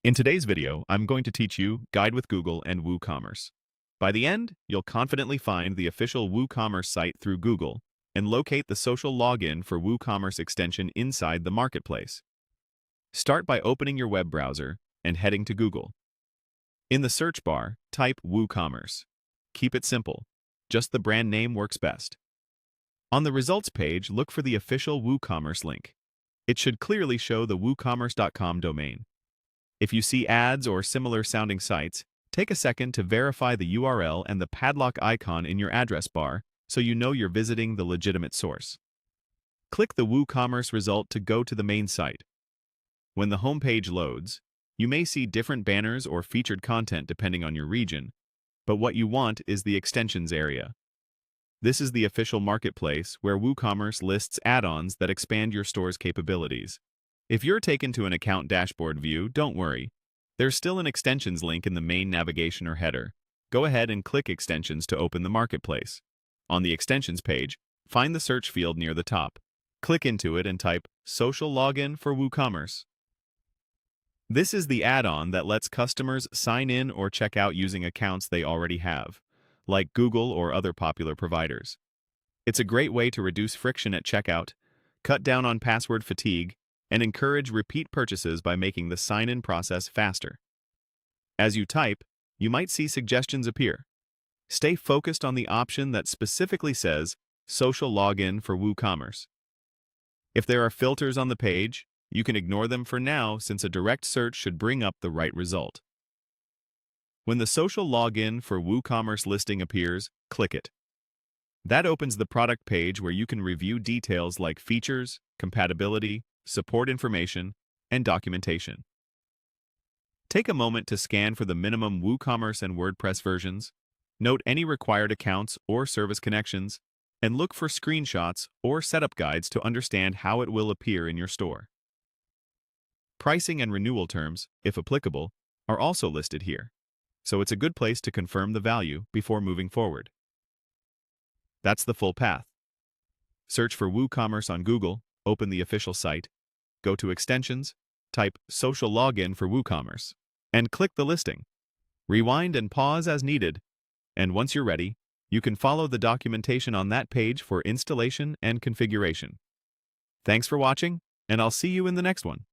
In today's video, I'm going to teach you Guide with Google and WooCommerce. By the end, you'll confidently find the official WooCommerce site through Google and locate the social login for WooCommerce extension inside the marketplace. Start by opening your web browser and heading to Google. In the search bar, type WooCommerce. Keep it simple. Just the brand name works best. On the results page, look for the official WooCommerce link. It should clearly show the woocommerce.com domain. If you see ads or similar sounding sites, take a second to verify the URL and the padlock icon in your address bar so you know you're visiting the legitimate source. Click the WooCommerce result to go to the main site. When the homepage loads, you may see different banners or featured content depending on your region, but what you want is the extensions area. This is the official marketplace where WooCommerce lists add-ons that expand your store's capabilities. If you're taken to an account dashboard view, don't worry. There's still an extensions link in the main navigation or header. Go ahead and click extensions to open the marketplace. On the extensions page, find the search field near the top. Click into it and type social login for WooCommerce. This is the add-on that lets customers sign in or check out using accounts they already have, like Google or other popular providers. It's a great way to reduce friction at checkout, cut down on password fatigue, and encourage repeat purchases by making the sign-in process faster. As you type, you might see suggestions appear. Stay focused on the option that specifically says Social Login for WooCommerce. If there are filters on the page, you can ignore them for now since a direct search should bring up the right result. When the Social Login for WooCommerce listing appears, click it. That opens the product page where you can review details like features, compatibility, support information, and documentation. Take a moment to scan for the minimum WooCommerce and WordPress versions, note any required accounts or service connections, and look for screenshots or setup guides to understand how it will appear in your store. Pricing and renewal terms, if applicable, are also listed here, so it's a good place to confirm the value before moving forward. That's the full path. Search for WooCommerce on Google, open the official site, go to Extensions, type Social Login for WooCommerce, and click the listing. Rewind and pause as needed, and once you're ready, you can follow the documentation on that page for installation and configuration. Thanks for watching, and I'll see you in the next one.